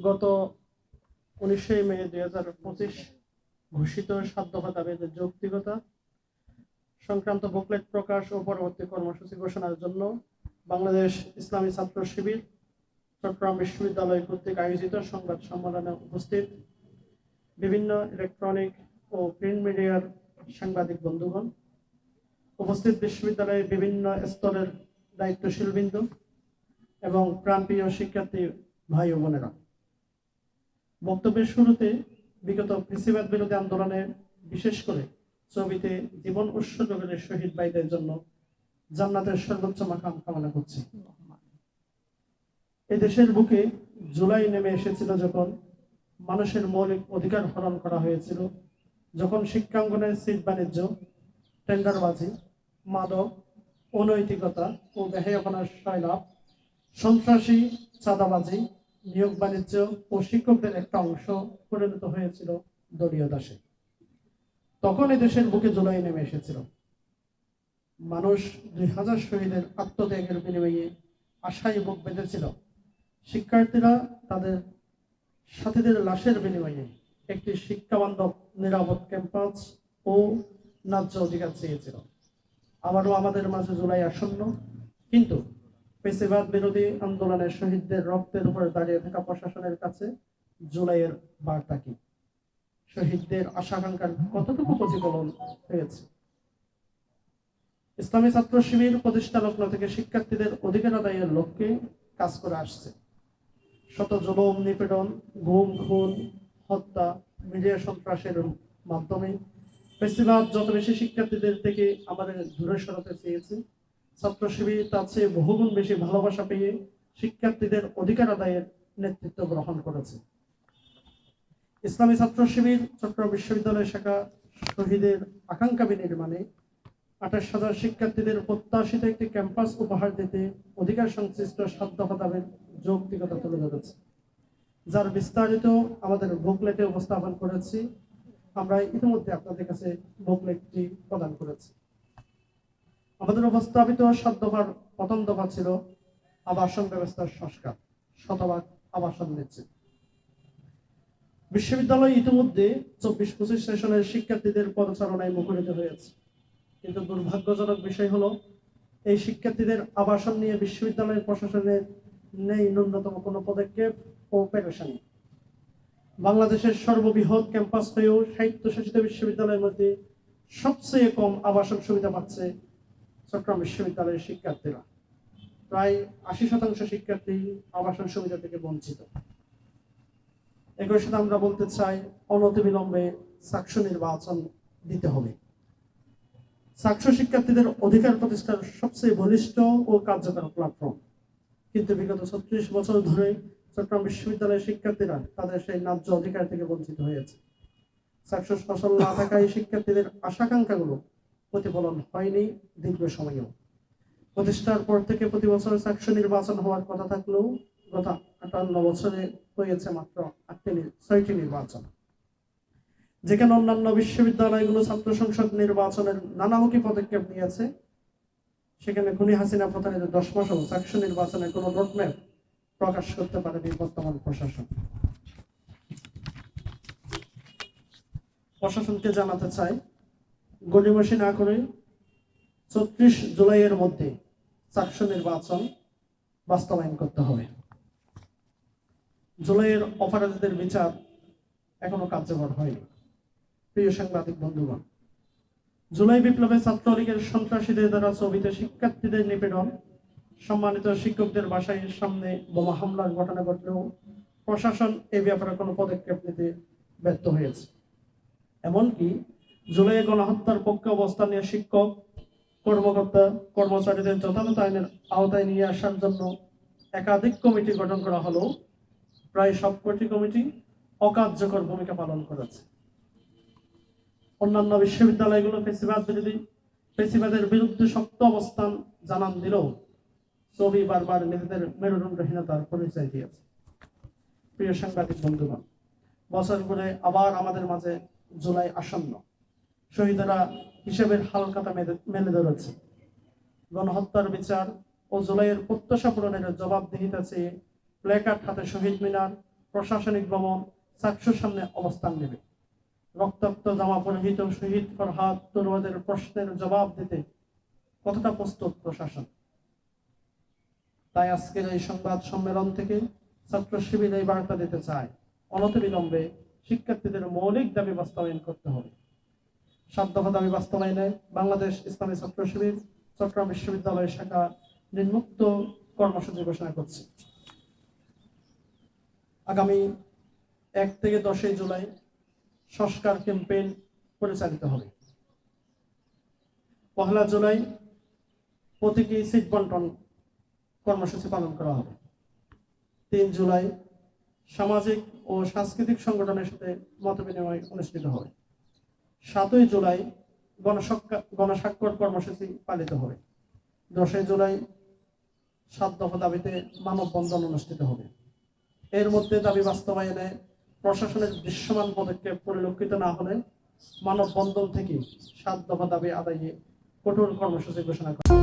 গত 19 মে 2025 ঘোষিত 7 দফা দাবির যৌক্তিকতা সংক্রান্ত বুকলেট প্রকাশ ও পরবর্তী কর্মসূচি ঘোষণার জন্য বাংলাদেশ ইসলামী ছাত্র শিবির চট্টগ্রাম বিশ্ববিদ্যালয় কর্তৃক আয়োজিত সংবাদ সম্মেলনে উপস্থিত বিভিন্ন ইলেকট্রনিক ও প্রিন্ট মিডিয়ার সাংবাদিক বন্ধুগণ, উপস্থিত বিশ্ববিদ্যালয়ের বিভিন্ন স্তরের দায়িত্বশীল বৃন্দ এবং প্রাণপ্রিয় শিক্ষার্থী ভাই ও বোনেরা, বক্তব্যের শুরুতে বিগত ফ্যাসিবাদ বিরোধী আন্দোলনে বিশেষ করে ছবিতে জীবন উৎসর্গ করে শহীদ ভাইদের জন্য জান্নাতের সর্বোচ্চ মাকাম কামনা করছি। এই দেশের বুকে জুলাই নেমে এসেছিল যখন মানুষের মৌলিক অধিকার হরণ করা হয়েছিল, যখন শিক্ষাঙ্গনের সিট বাণিজ্য, টেন্ডারবাজি, মাদক, অনৈতিকতা ও বেহায়াপনার সয়লাভ, সন্ত্রাসী, চাঁদাবাজি, নিয়োগ বাণিজ্য ও শিক্ষকদের একটা অংশ পরিণত হয়েছিল দলীয় দাসে। তখন এই দেশের বুকে জুলাই নেমে এসেছিল। মানুষ 2000 শহীদের আত্মত্যাগের বিনিময়ে আশায় বুক বেঁধেছিল। শিক্ষার্থীরা তাদের সাথীদের লাশের বিনিময়ে একটি শিক্ষাবান্ধব নিরাপদ ক্যাম্পাস ও ন্যায্য অধিকার চেয়েছিল। আবারও আমাদের মাঝে জুলাই আসন্ন, কিন্তু ফ্যাসিবাদ বিরোধী আন্দোলনের শহীদদের রক্তের উপর দাঁড়িয়ে থাকা প্রশাসনের কাছে জুলাইয়ের বার্তা কি? শহীদদের আশাকাঙ্ক্ষার কতটুকু প্রতিফলন হয়েছে? ইসলামী ছাত্র শিবির প্রতিষ্ঠা লগ্ন থেকে শিক্ষার্থীদের অধিকার আদায়ের লক্ষ্যে কাজ করে আসছে। শত জুলুম, নিপীড়ন, গুম, খুন, হত্যা, মিডিয়া সন্ত্রাসের মাধ্যমে ফ্যাসিবাদ যত বেশি শিক্ষার্থীদের থেকে আমাদের দূরে সরাতে চেয়েছে, ছাত্র শিবির তার চেয়ে বহুগুণ বেশি ভালোবাসা পেয়ে শিক্ষার্থীদের অধিকার আদায়ের নেতৃত্ব গ্রহণ করেছে। ইসলামী ছাত্র শিবির চট্টগ্রাম বিশ্ববিদ্যালয় শাখা শহীদের আকাঙ্ক্ষা বিনির্মাণে 28,000 শিক্ষার্থীদের প্রত্যাশিত একটি ক্যাম্পাস উপহার দিতে অধিকার সংশ্লিষ্ট 7 দফা দাবির যৌক্তিকতা তুলে ধরেছে, যার বিস্তারিত আমাদের বুকলেটে উপস্থাপন করেছি। আমরা ইতিমধ্যে আপনাদের কাছে বুকলেটটি প্রদান করেছি। আমাদের উপস্থাপিত 7 দফার প্রথম দফা ছিল আবাসন ব্যবস্থার সংস্কার, শতভাগ আবাসন নিশ্চিত। বিশ্ববিদ্যালয় ইতিমধ্যে 24-25 সেশনের শিক্ষার্থীদের পদচারণায় মুখরিত হয়েছে, কিন্তু দুর্ভাগ্যজনক বিষয় হলো এই শিক্ষার্থীদের আবাসন নিয়ে বিশ্ববিদ্যালয়ের প্রশাসনের নেই ন্যূনতম কোনো পদক্ষেপ ও পেরেশানি। বাংলাদেশের সর্ববৃহৎ ক্যাম্পাস হয়েও স্বায়ত্তশাসিত বিশ্ববিদ্যালয়ের মধ্যে সবচেয়ে কম আবাসন সুবিধা পাচ্ছে চট্টগ্রাম বিশ্ববিদ্যালয়ের শিক্ষার্থীরা। প্রায় 80% শিক্ষার্থী আবাসন সুবিধা থেকে বঞ্চিত। একই সাথে আমরা বলতে চাই, অনতিবিলম্বে চাকসু নির্বাচন দিতে হবে। চাকসু শিক্ষার্থীদের অধিকার প্রতিষ্ঠার সবচেয়ে বলিষ্ঠ ও কার্যকর প্ল্যাটফর্ম, কিন্তু বিগত 36 বছর ধরে চট্টগ্রাম বিশ্ববিদ্যালয়ের শিক্ষার্থীরা তাদের সেই ন্যায্য অধিকার থেকে বঞ্চিত হয়েছে। চাকসু ফসল না থাকায় শিক্ষার্থীদের আশাকাঙ্ক্ষাগুলো প্রতিফলন হয়নি দীর্ঘ সময়েও। প্রতিষ্ঠার পর থেকে প্রতি বছর চাকসু নির্বাচন হওয়ার কথা থাকলেও গত 58 বছরে হয়েছে মাত্র 6টি নির্বাচন। যেখানে অন্যান্য বিশ্ববিদ্যালয়গুলো ছাত্র সংসদ নির্বাচনের নানামুখী পদক্ষেপ নিয়েছে, সেখানে খুনি হাসিনা পতনের 10 মাসেও চাকসু নির্বাচনের কোনো রোডম্যাপ প্রকাশ করতে পারেনি বর্তমান প্রশাসন। প্রশাসনকে জানাতে চাই, গড়িমসি না করে 34 জুলাইয়ের মধ্যে চাকসু নির্বাচন বাস্তবায়ন করতে হবে। জুলাইয়ের অপরাধীদের বিচার এখনো কার্যকর হয়নি। প্রিয় সাংবাদিক বন্ধুগণ, জুলাই বিপ্লবে ছাত্রলীগের সন্ত্রাসীদের দ্বারা ছবিতে শিক্ষার্থীদের নিপীড়ন, সম্মানিত শিক্ষকদের বাসায় সামনে বোমা হামলার ঘটনা ঘটলেও প্রশাসন এ ব্যাপারে কোনো পদক্ষেপ নিতে ব্যর্থ হয়েছে। এমনকি জুলাই গণহত্যার পক্ষে অবস্থান নিয়ে শিক্ষক, কর্মকর্তা, কর্মচারীদের যথাযথ আইনের আওতায় নিয়ে আসার জন্য একাধিক কমিটি গঠন করা হলেও প্রায় সবকটি কমিটি অকার্যকর ভূমিকা পালন করেছে। অন্যান্য বিশ্ববিদ্যালয়গুলো ফ্যাসিবাদের বিরুদ্ধে শক্ত অবস্থান জানান দিলেও ছবি বারবার নিজেদের মেরুদণ্ডহীনতার পরিচয় দিয়েছে। প্রিয় সাংবাদিক বন্ধুগণ, বছর ঘুরে আবার আমাদের মাঝে জুলাই আসন্ন। শহীদেরা হিসেবের হালখাতা মেলে ধরেছে। গণহত্যার বিচার ও জুলাইয়ের প্রত্যাশা পূরণের জবাবদিহিতা চেয়ে প্ল্যাকার্ড হাতে শহীদ মিনার প্রশাসনিক ভবন চাকসুর সামনে অবস্থান নেবে। রক্তাক্ত জামা পরিহিত শহীদ ফরহাদ তরুয়াদের প্রশ্নের জবাব দিতে কতটা প্রস্তুত প্রশাসন? তাই আজকের এই সংবাদ সম্মেলন থেকে ছাত্র শিবির এই বার্তা দিতে চায়, অনতিবিলম্বে শিক্ষার্থীদের মৌলিক দাবি বাস্তবায়ন করতে হবে। 7 দফা দাবি বাস্তবায়নে বাংলাদেশ ইসলামী ছাত্র শিবির চট্টগ্রাম বিশ্ববিদ্যালয় শাখা নিম্নোক্ত কর্মসূচি ঘোষণা করছে। আগামী 1 থেকে 10 জুলাই সংস্কার ক্যাম্পেইন পরিচালিত হবে। 1 জুলাই প্রতীকী সিট বন্টন কর্মসূচি পালন করা হবে। 3 জুলাই সামাজিক ও সাংস্কৃতিক সংগঠনের সাথে মতবিনিময় অনুষ্ঠিত হবে। 7 জুলাই গণস্বাক্ষর কর্মসূচি পালিত হবে। 10 জুলাই 7 দফা দাবিতে মানববন্ধন অনুষ্ঠিত হবে। এর মধ্যে দাবি বাস্তবায়নে প্রশাসনের দৃশ্যমান পদক্ষেপ পরিলক্ষিত না হলে মানববন্ধন থেকে 7 দফা দাবি আদায়ে কঠোর কর্মসূচি ঘোষণা করা